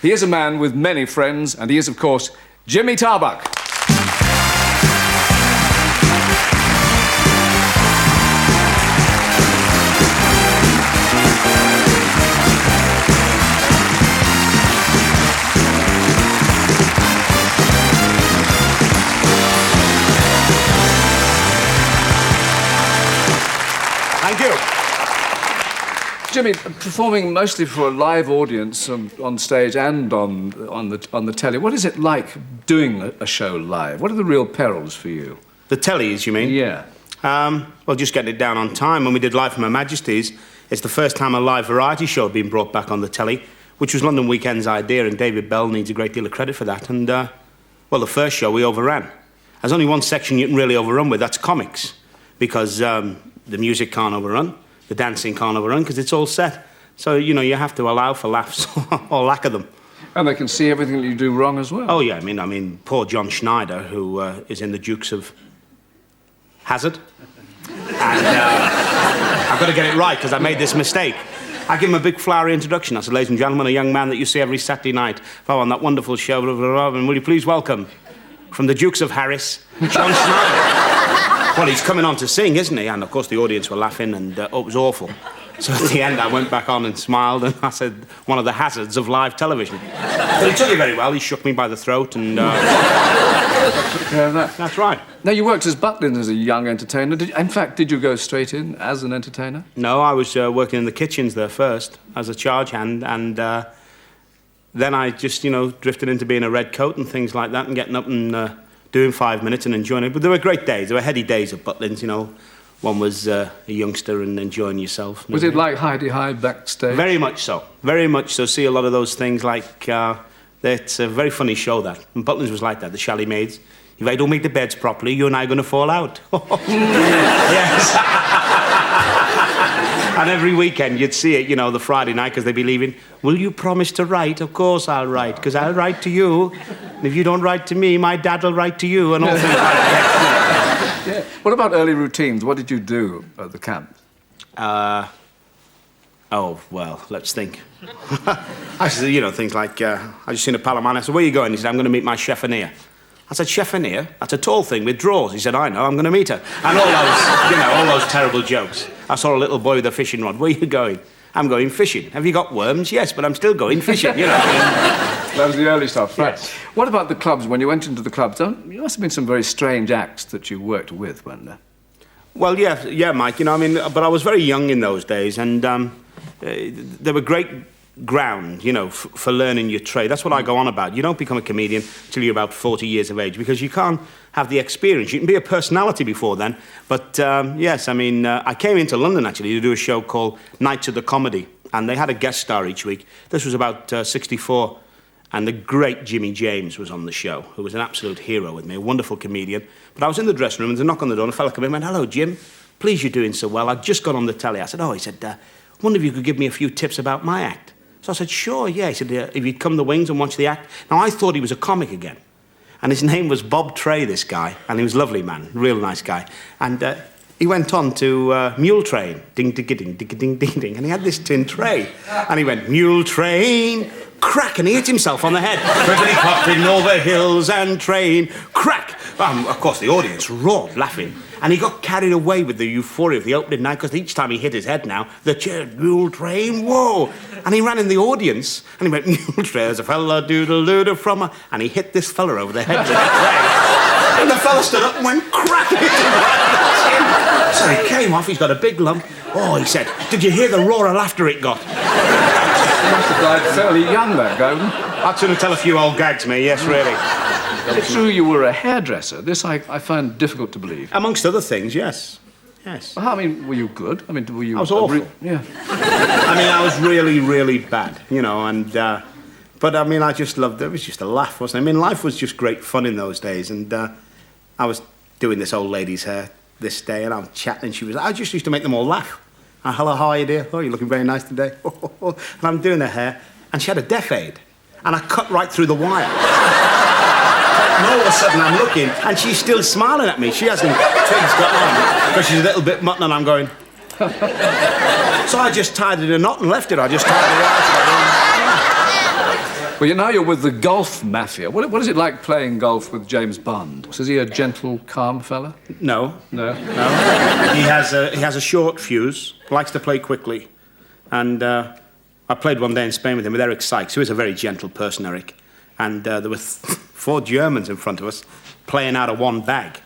He is a man with many friends, and he is, of course, Jimmy Tarbuck. Thank you. Jimmy, performing mostly for a live audience on stage and on the telly, what is it like doing a show live? What are the real perils for you? The tellies, you mean? Yeah. Well, just getting it down on time. When we did Live from Her Majesty's, it's the first time a live variety show had been brought back on the telly, which was London Weekend's idea, and David Bell needs a great deal of credit for that. And, well, the first show we overran. There's only one section you can really overrun with, that's comics, because the music can't overrun, the dancing can't overrun, because it's all set. So, you know, you have to allow for laughs, or lack of them. And they can see everything that you do wrong as well. Oh, yeah, I mean, poor John Schneider, who is in the Dukes of Hazzard. And I've got to get it right, because I made this mistake. I give him a big flowery introduction. I said, ladies and gentlemen, a young man that you see every Saturday night on that wonderful show, blah, blah, blah, and will you please welcome, from the Dukes of Harris, John Schneider. Well, he's coming on to sing, isn't he? And, of course, the audience were laughing, and it was awful. So at the end, I went back on and smiled, and I said, one of the hazards of live television. But he took it very well. He shook me by the throat, and... That's right. Now, you worked as Butlin as a young entertainer. In fact, did you go straight in as an entertainer? No, I was working in the kitchens there first, as a charge hand, and then I just, you know, drifted into being a red coat and things like that, and getting up and... doing 5 minutes and enjoying it. But there were great days. There were heady days at Butlins, you know. One was a youngster and enjoying yourself. Was it like Heidi-Hi backstage? Very much so. Very much so. See a lot of those things like... it's a very funny show, that. And Butlins was like that, the Shally Maids. If I don't make the beds properly, you and I are going to fall out. Yes. And every weekend you'd see it, you know, the Friday night, because they'd be leaving. Will you promise to write? Of course I'll write, because I'll write to you. And if you don't write to me, my dad will write to you, and all things like that. Yeah. What about early routines? What did you do at the camp? Oh, well, let's think. I said, you know, things like, I just seen a pal of mine. I said, where are you going? He said, I'm going to meet my cheffonier. I said, cheffonier? That's a tall thing with drawers. He said, I know, I'm going to meet her. And all those, you know, all those terrible jokes. I saw a little boy with a fishing rod. Where are you going? I'm going fishing. Have you got worms? Yes, but I'm still going fishing, you know. That was the early stuff, right? Yes. What about the clubs? When you went into the clubs, there must have been some very strange acts that you worked with, weren't there? Well, yeah, Mike, you know, I mean, but I was very young in those days, and there were great ground, you know, for learning your trade. That's what I go on about. You don't become a comedian till you're about 40 years of age, because you can't have the experience. You can be a personality before then. But, yes, I mean, I came into London, actually, to do a show called Nights of the Comedy, and they had a guest star each week. This was about 64, and the great Jimmy James was on the show, who was an absolute hero with me, a wonderful comedian. But I was in the dressing room, and there's a knock on the door, and a fella came in and went, hello, Jim. Please, you're doing so well. I'd just got on the telly. I said, oh, he said, wonder if you could give me a few tips about my act. So I said, sure, yeah. He said, if you'd come the wings and watch the act. Now, I thought he was a comic again. And his name was Bob Tray, this guy. And he was a lovely man, real nice guy. And he went on to Mule Train. Ding, ding, ding, ding, ding, ding, ding. And he had this tin tray. And he went, Mule Train, crack. And he hit himself on the head. Ribbity popping over hills and train, crack. Of course, the audience roared, laughing. And he got carried away with the euphoria of the opening night, because each time he hit his head now, the chair, Mule Train, whoa! And he ran in the audience, and he went, Mule Train, there's a fella doodle-doodle from a... And he hit this fella over the head with the tray. And the fella stood up and went, crack! So he came off, he's got a big lump. Oh, he said, did you hear the roar of laughter it got? He must have died fairly young, that guy. I'd sooner tell a few old gags, me, yes, really. It's true you were a hairdresser. This I find difficult to believe. Amongst other things, yes. Yes. Well, I mean, were you good? I mean, were you... I was awful. Yeah. I mean, I was really, really bad, you know, and... but, I mean, I just loved it. It was just a laugh, wasn't it? I mean, life was just great fun in those days, and I was doing this old lady's hair this day, and I'm chatting, and she was... I just used to make them all laugh. Hello, how are you, dear? Oh, you're looking very nice today. And I'm doing her hair, and she had a deaf aid, and I cut right through the wire. And all of a sudden I'm looking, and she's still smiling at me. She hasn't twigs got on, because she's a little bit mutton, and I'm going... So I just tied it in a knot and left it. I just tied it out. Well, now you're with the golf mafia. What is it like playing golf with James Bond? Is he a gentle, calm fella? No. No? No. He has a short fuse, likes to play quickly. And I played one day in Spain with him, with Eric Sykes, who is a very gentle person, Eric. And there were 4 Germans in front of us playing out of one bag.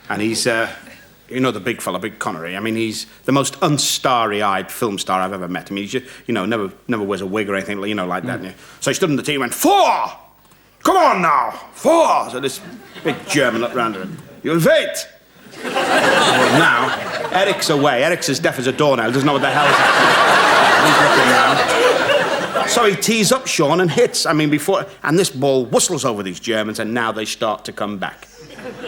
And he's, you know, the big fella, big Connery. I mean, he's the most unstarry-eyed film star I've ever met. I mean, he's just, you know, never wears a wig or anything, you know, like that. So he stood on the tee and went, 4! Come on now, 4! So this big German looked round at him. You'll wait! Well, now, Eric's away. Eric's as deaf as a doornail, doesn't know what the hell's happening. He's looking round. So he tees up Sean and hits. I mean, and this ball whistles over these Germans, and now they start to come back.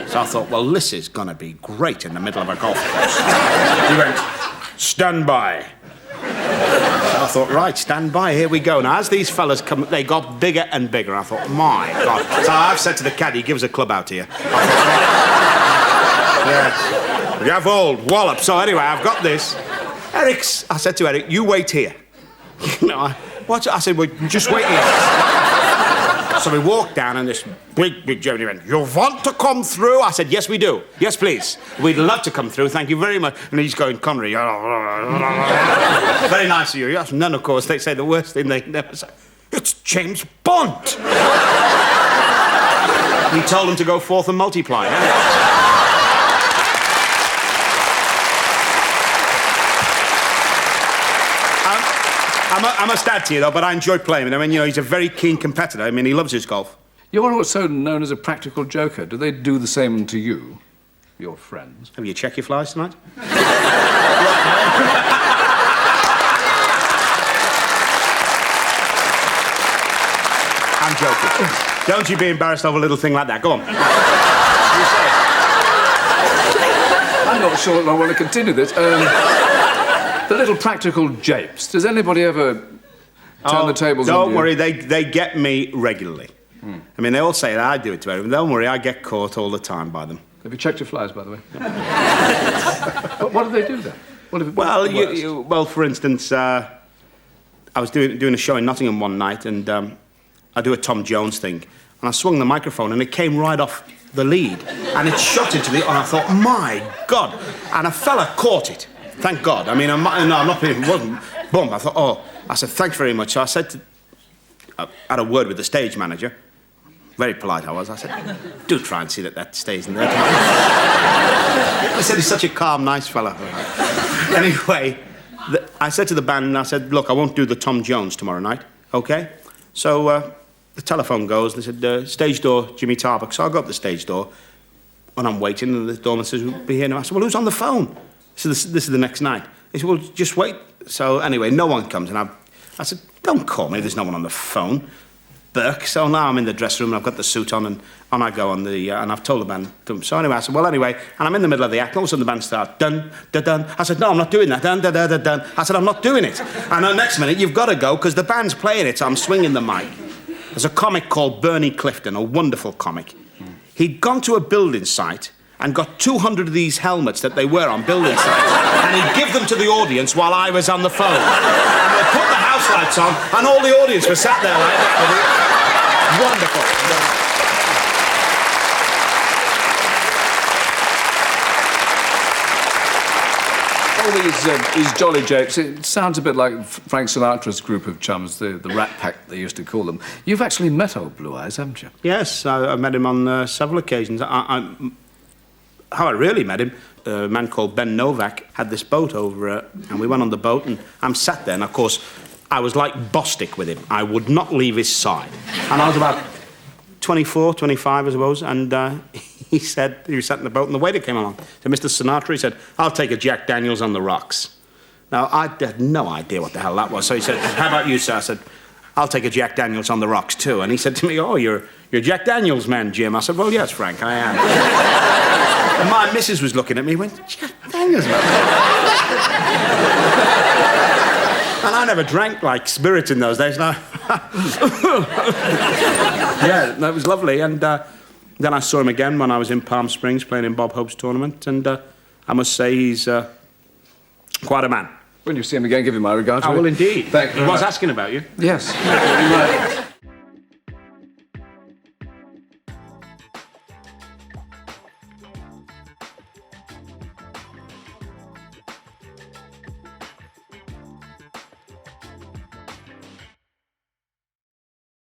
So I thought, well, this is going to be great in the middle of a golf course. He went, stand by. So I thought, right, stand by, here we go. Now, as these fellas come, they got bigger and bigger. I thought, my God. So I've said to the caddy, give us a club out here. Yes. We have old wallop. So anyway, I've got this. I said to Eric, you wait here. You know, I said, well, just wait here. So we walked down, and this big German went, you want to come through? I said, yes, we do. Yes, please. We'd love to come through. Thank you very much. And he's going, Connery. Very nice of you. Yes. And then, of course, they say the worst thing they never say. It's James Bond. We told him to go forth and multiply. I must add to you, though, but I enjoy playing with him. I mean, you know, he's a very keen competitor. I mean, he loves his golf. You're also known as a practical joker. Do they do the same to you, your friends? Have you checked your flies tonight? I'm joking. Don't you be embarrassed over a little thing like that. Go on. I'm not sure that I want to continue this. The little practical japes. Does anybody ever turn the tables on you? Don't worry, they get me regularly. I mean, they all say that I do it to everyone. Don't worry, I get caught all the time by them. Have you checked your flies, by the way? What do they do then? Well, for instance, I was doing a show in Nottingham one night, and I do a Tom Jones thing, and I swung the microphone, and it came right off the lead, and it shot into the... And I thought, my God! And a fella caught it. Thank God. I mean, I'm not being... It wasn't... Boom. I thought, oh... I said, thanks very much. So I said I had a word with the stage manager. Very polite I was. I said, do try and see that stays in there. I said, he's such a calm, nice fella. Anyway, I said to the band, I said, look, I won't do the Tom Jones tomorrow night, OK? So the telephone goes, and they said, stage door, Jimmy Tarbuck. So I go up the stage door, and I'm waiting, and the doorman says, we'll be here now. I said, well, who's on the phone? So this is the next night. He said, well, just wait. So anyway, no one comes, and I said, don't call me, there's no one on the phone. Burke. So now I'm in the dressing room, and I've got the suit on, and on I go on the, and I've told the band. So anyway, I said, well, anyway, and I'm in the middle of the act, and all of a sudden the band starts, dun, dun, dun. I said, no, I'm not doing that, dun, dun, dun, dun, dun. I said, I'm not doing it. And the next minute, you've got to go, because the band's playing it, so I'm swinging the mic. There's a comic called Bernie Clifton, a wonderful comic. He'd gone to a building site and got 200 of these helmets that they wear on building sites, and he'd give them to the audience while I was on the phone. And they put the house lights on, and all the audience were sat there like that. Wonderful. All these jolly japes, it sounds a bit like Frank Sinatra's group of chums, the Rat Pack, they used to call them. You've actually met old Blue Eyes, haven't you? Yes, I met him on several occasions. How I really met him, a man called Ben Novak had this boat over, and we went on the boat, and I'm sat there, and of course, I was like Bostic with him. I would not leave his side. And I was about 24, 25, I suppose, and he said, he was sat in the boat, and the waiter came along. So Mr. Sinatra, he said, I'll take a Jack Daniels on the rocks. Now, I had no idea what the hell that was, so he said, how about you, sir? I said, I'll take a Jack Daniels on the rocks, too. And he said to me, oh, you're Jack Daniels man, Jim. I said, well, yes, Frank, I am. And my missus was looking at me, went, Jack Daniels man. And I never drank, like, spirit in those days. Yeah, that was lovely. And then I saw him again when I was in Palm Springs playing in Bob Hope's tournament. And I must say he's quite a man. When you see him again, give him my regards. I will indeed. Thank you. He was asking about you. Yes.